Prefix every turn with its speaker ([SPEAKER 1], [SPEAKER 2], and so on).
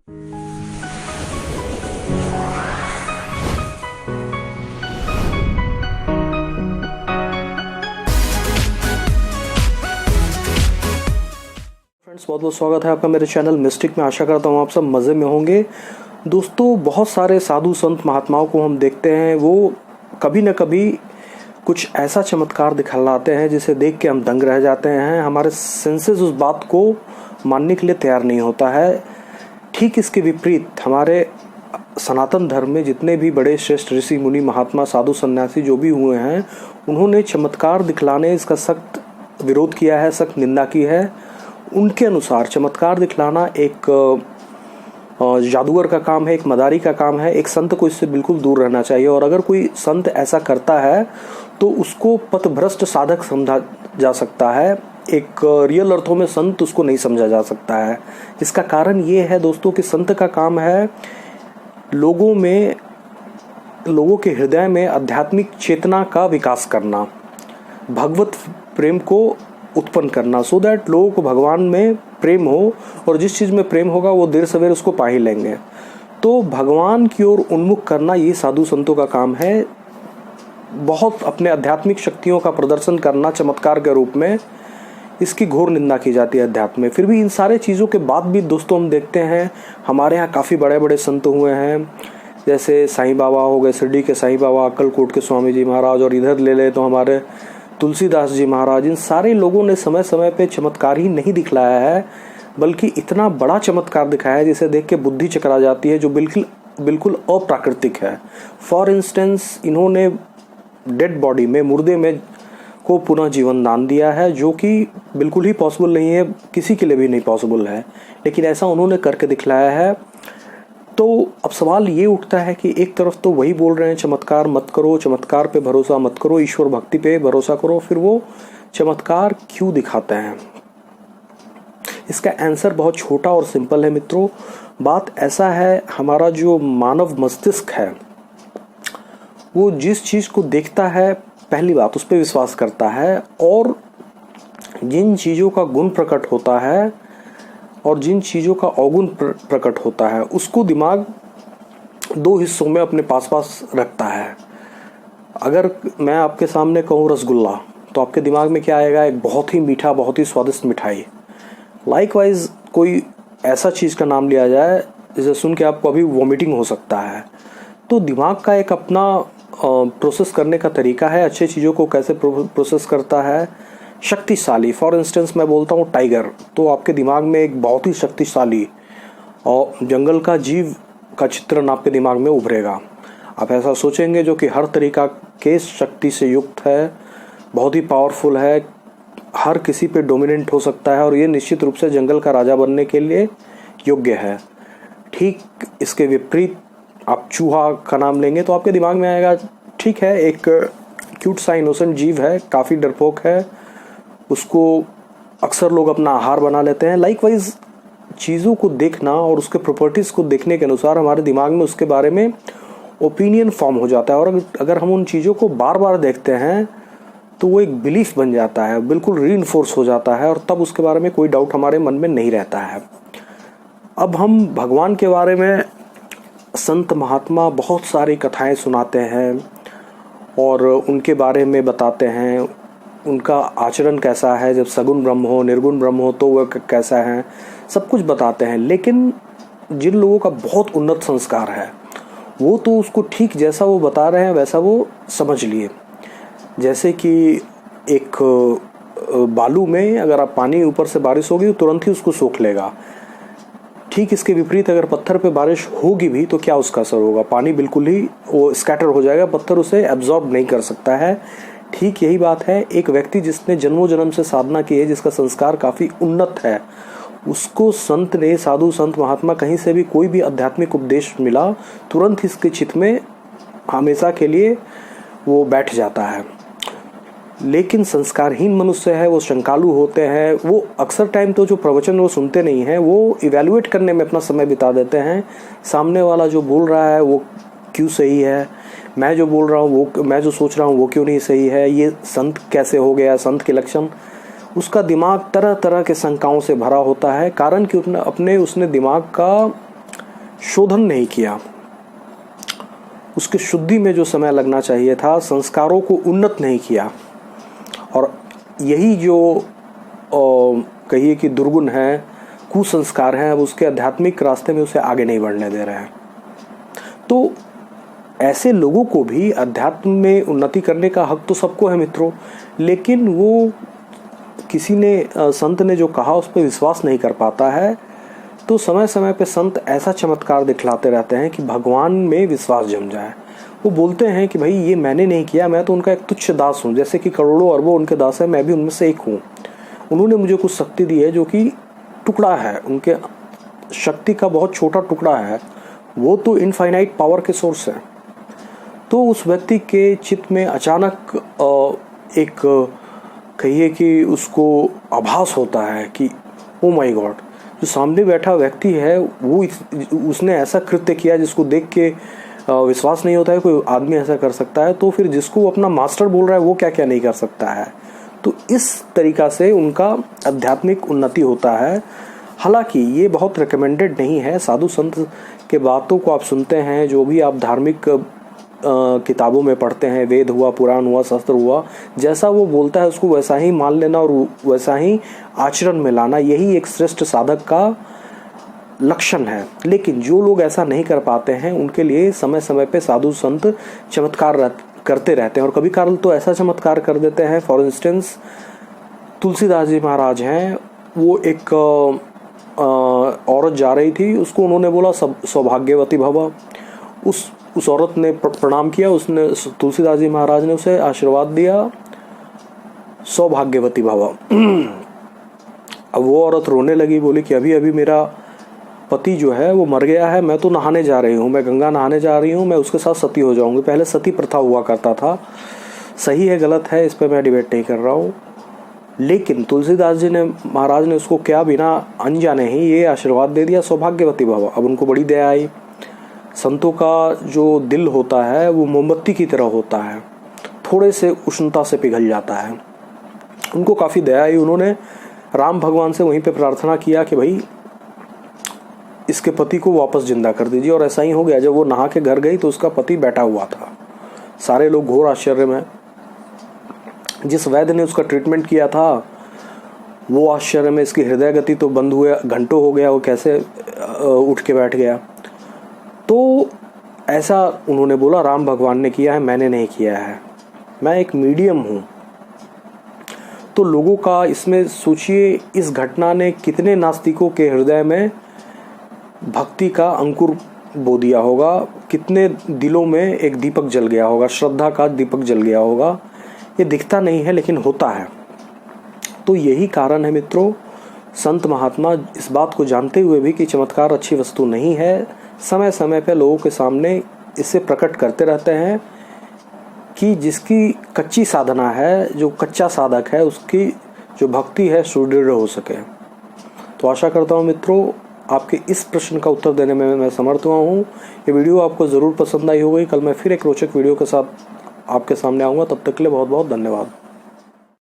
[SPEAKER 1] Friends, बहुत बहुत स्वागत है आपका मेरे चैनल मिस्टिक में। आशा करता हूँ आप सब मज़े में होंगे। दोस्तों, बहुत सारे साधु संत महात्माओं को हम देखते हैं, वो कभी न कभी कुछ ऐसा चमत्कार दिखलाते हैं जिसे देख के हम दंग रह जाते हैं। हमारे सेंसेस उस बात को मानने के लिए तैयार नहीं होता है। ठीक इसके विपरीत हमारे सनातन धर्म में जितने भी बड़े श्रेष्ठ ऋषि मुनि महात्मा साधु सन्यासी जो भी हुए हैं, उन्होंने चमत्कार दिखलाने इसका सख्त विरोध किया है, सख्त निंदा की है। उनके अनुसार चमत्कार दिखलाना एक जादूगर का काम है, एक मदारी का काम है। एक संत को इससे बिल्कुल दूर रहना चाहिए, और अगर कोई संत ऐसा करता है तो उसको पथभ्रष्ट साधक समझा जा सकता है। एक रियल अर्थों में संत उसको नहीं समझा जा सकता है। इसका कारण ये है दोस्तों कि संत का काम है लोगों के हृदय में आध्यात्मिक चेतना का विकास करना, भगवत प्रेम को उत्पन्न करना, सो दैट लोगों को भगवान में प्रेम हो, और जिस चीज़ में प्रेम होगा वो देर सवेर उसको पा ही लेंगे। तो भगवान की ओर उन्मुख करना ये साधु संतों का काम है। बहुत अपने आध्यात्मिक शक्तियों का प्रदर्शन करना चमत्कार के रूप में, इसकी घोर निंदा की जाती है अध्यात्म में। फिर भी इन सारे चीज़ों के बाद भी दोस्तों हम देखते हैं हमारे यहाँ काफ़ी बड़े बड़े संत हुए हैं, जैसे साईं बाबा हो गए, शिरडी के साईं बाबा, अक्कलकोट के स्वामी जी महाराज, और इधर ले ले तो हमारे तुलसीदास जी महाराज। इन सारे लोगों ने समय समय पे चमत्कार ही नहीं दिखलाया है, बल्कि इतना बड़ा चमत्कार दिखाया है जिसे देख के बुद्धि चकरा जाती है, जो बिल्कुल अप्राकृतिक है। फॉर इंस्टेंस, इन्होंने डेड बॉडी में, मुर्दे में को पुनः जीवन दान दिया है, जो कि बिल्कुल ही पॉसिबल नहीं है, किसी के लिए भी नहीं पॉसिबल है, लेकिन ऐसा उन्होंने करके दिखलाया है। तो अब सवाल ये उठता है कि एक तरफ तो वही बोल रहे हैं चमत्कार मत करो, चमत्कार पे भरोसा मत करो, ईश्वर भक्ति पे भरोसा करो, फिर वो चमत्कार क्यों दिखाते हैं? इसका आंसर बहुत छोटा और सिंपल है मित्रों। बात ऐसा है, हमारा जो मानव मस्तिष्क है वो जिस चीज़ को देखता है, पहली बात उस पर विश्वास करता है, और जिन चीज़ों का गुण प्रकट होता है और जिन चीज़ों का अवगुण प्रकट होता है, उसको दिमाग दो हिस्सों में अपने पास रखता है। अगर मैं आपके सामने कहूँ रसगुल्ला, तो आपके दिमाग में क्या आएगा? एक बहुत ही मीठा, बहुत ही स्वादिष्ट मिठाई। लाइकवाइज कोई ऐसा चीज़ का नाम लिया जाए जिसे सुन के आपको अभी वॉमिटिंग हो सकता है। तो दिमाग का एक अपना प्रोसेस करने का तरीका है, अच्छे चीज़ों को कैसे प्रोसेस करता है, शक्तिशाली। फॉर इंस्टेंस मैं बोलता हूँ टाइगर, तो आपके दिमाग में एक बहुत ही शक्तिशाली और जंगल का जीव का चित्रण आपके दिमाग में उभरेगा। आप ऐसा सोचेंगे जो कि हर तरीका के शक्ति से युक्त है, बहुत ही पावरफुल है, हर किसी पे डोमिनेंट हो सकता है, और ये निश्चित रूप से जंगल का राजा बनने के लिए योग्य है। ठीक इसके विपरीत आप चूहा का नाम लेंगे तो आपके दिमाग में आएगा, ठीक है, एक क्यूट सा इनोसेंट जीव है, काफ़ी डरपोक है, उसको अक्सर लोग अपना आहार बना लेते हैं। लाइकवाइज चीज़ों को देखना और उसके प्रॉपर्टीज़ को देखने के अनुसार हमारे दिमाग में उसके बारे में ओपिनियन फॉर्म हो जाता है, और अगर हम उन चीज़ों को बार बार देखते हैं तो वो एक बिलीफ बन जाता है, बिल्कुल रीइंफोर्स हो जाता है, और तब उसके बारे में कोई डाउट हमारे मन में नहीं रहता है। अब हम भगवान के बारे में संत महात्मा बहुत सारी कथाएं सुनाते हैं और उनके बारे में बताते हैं, उनका आचरण कैसा है, जब सगुण ब्रह्म हो, निर्गुण ब्रह्म हो तो वह कैसा है, सब कुछ बताते हैं। लेकिन जिन लोगों का बहुत उन्नत संस्कार है, वो तो उसको ठीक जैसा वो बता रहे हैं वैसा वो समझ लिए। जैसे कि एक बालू में अगर आप पानी ऊपर से बारिश होगी तो तुरंत ही उसको सोख लेगा। ठीक इसके विपरीत अगर पत्थर पे बारिश होगी भी तो क्या उसका असर होगा? पानी बिल्कुल ही वो स्कैटर हो जाएगा, पत्थर उसे एब्जॉर्ब नहीं कर सकता है। ठीक यही बात है, एक व्यक्ति जिसने जन्मों जन्म से साधना की है, जिसका संस्कार काफ़ी उन्नत है, उसको संत ने, साधु संत महात्मा कहीं से भी कोई भी आध्यात्मिक उपदेश मिला, तुरंत ही इसके चित्त में हमेशा के लिए वो बैठ जाता है। लेकिन संस्कारहीन मनुष्य है, वो शंकालु होते हैं, वो अक्सर टाइम तो जो प्रवचन वो सुनते नहीं हैं, वो इवैल्यूएट करने में अपना समय बिता देते हैं। सामने वाला जो बोल रहा है वो क्यों सही है, मैं जो बोल रहा हूँ वो, मैं जो सोच रहा हूँ वो क्यों नहीं सही है, ये संत कैसे हो गया, संत के लक्षण। उसका दिमाग तरह तरह के शंकाओं से भरा होता है, कारण कि उसने दिमाग का शोधन नहीं किया, उसके शुद्धि में जो समय लगना चाहिए था, संस्कारों को उन्नत नहीं किया, और यही जो कहिए कि दुर्गुण है, कुसंस्कार हैं, अब उसके आध्यात्मिक रास्ते में उसे आगे नहीं बढ़ने दे रहे हैं। तो ऐसे लोगों को भी अध्यात्म में उन्नति करने का हक तो सबको है मित्रों, लेकिन वो किसी ने संत ने जो कहा उस पर विश्वास नहीं कर पाता है। तो समय समय पे संत ऐसा चमत्कार दिखलाते रहते हैं कि भगवान में विश्वास जम जाए। वो बोलते हैं कि भाई ये मैंने नहीं किया, मैं तो उनका एक तुच्छ दास हूँ, जैसे कि करोड़ों अरबों उनके दास हैं, मैं भी उनमें से एक हूँ। उन्होंने मुझे कुछ शक्ति दी है जो कि टुकड़ा है, उनके शक्ति का बहुत छोटा टुकड़ा है, वो तो इनफाइनाइट पावर के सोर्स है। तो उस व्यक्ति के चित्त में अचानक एक कहिए कि उसको आभास होता है कि ओ माय गॉड, जो सामने बैठा व्यक्ति है वो उसने ऐसा कृत्य किया जिसको देख के विश्वास नहीं होता है कोई आदमी ऐसा कर सकता है, तो फिर जिसको वो अपना मास्टर बोल रहा है वो क्या क्या नहीं कर सकता है। तो इस तरीका से उनका आध्यात्मिक उन्नति होता है। हालांकि ये बहुत रिकमेंडेड नहीं है। साधु संत के बातों को आप सुनते हैं, जो भी आप धार्मिक किताबों में पढ़ते हैं, वेद हुआ, पुराण हुआ, शास्त्र हुआ, जैसा वो बोलता है उसको वैसा ही मान लेना और वैसा ही आचरण में लाना, यही एक श्रेष्ठ साधक का लक्षण है। लेकिन जो लोग ऐसा नहीं कर पाते हैं उनके लिए समय समय पे साधु संत चमत्कार करते रहते हैं, और कभी काल तो ऐसा चमत्कार कर देते हैं। फॉर इंस्टेंस तुलसीदास जी महाराज हैं, वो एक औरत जा रही थी, उसको उन्होंने बोला सौभाग्यवती भव। उस औरत ने प्रणाम किया, उसने तुलसीदास जी महाराज ने उसे आशीर्वाद दिया, सौभाग्यवती भव। अब वो औरत रोने लगी, बोली कि अभी अभी मेरा पति जो है वो मर गया है, मैं तो नहाने जा रही हूँ, मैं गंगा नहाने जा रही हूँ, मैं उसके साथ सती हो जाऊंगी। पहले सती प्रथा हुआ करता था, सही है गलत है इस पर मैं डिबेट नहीं कर रहा हूँ, लेकिन तुलसीदास जी ने महाराज ने उसको क्या बिना अनजाने ही ये आशीर्वाद दे दिया, सौभाग्यवती भव। अब उनको बड़ी दया आई। संतों का जो दिल होता है वो मोमबत्ती की तरह होता है, थोड़े से उष्णता से पिघल जाता है। उनको काफ़ी दया आई। उन्होंने राम भगवान से वहीं पे प्रार्थना किया कि भाई इसके पति को वापस जिंदा कर दीजिए, और ऐसा ही हो गया। जब वो नहा के घर गई तो उसका पति बैठा हुआ था। सारे लोग घोर आश्चर्य में। जिस वैद्य ने उसका ट्रीटमेंट किया था वो आश्चर्य में, इसकी हृदय गति तो बंद हुए, घंटों हो गया, वो कैसे उठ के बैठ गया। तो ऐसा उन्होंने बोला राम भगवान ने किया है, मैंने नहीं किया है, मैं एक मीडियम हूँ। तो लोगों का इसमें सोचिए, इस घटना ने कितने नास्तिकों के हृदय में भक्ति का अंकुर बो दिया होगा, कितने दिलों में एक दीपक जल गया होगा, श्रद्धा का दीपक जल गया होगा। ये दिखता नहीं है लेकिन होता है। तो यही कारण है मित्रों, संत महात्मा इस बात को जानते हुए भी कि चमत्कार अच्छी वस्तु नहीं है, समय समय पे लोगों के सामने इसे प्रकट करते रहते हैं कि जिसकी कच्ची साधना है, जो कच्चा साधक है, उसकी जो भक्ति है सुदृढ़ हो सके। तो आशा करता हूँ मित्रों आपके इस प्रश्न का उत्तर देने में मैं समर्थ हुआ हूँ। ये वीडियो आपको ज़रूर पसंद आई होगी। कल मैं फिर एक रोचक वीडियो के साथ आपके सामने आऊँगा। तब तक के लिए बहुत बहुत धन्यवाद।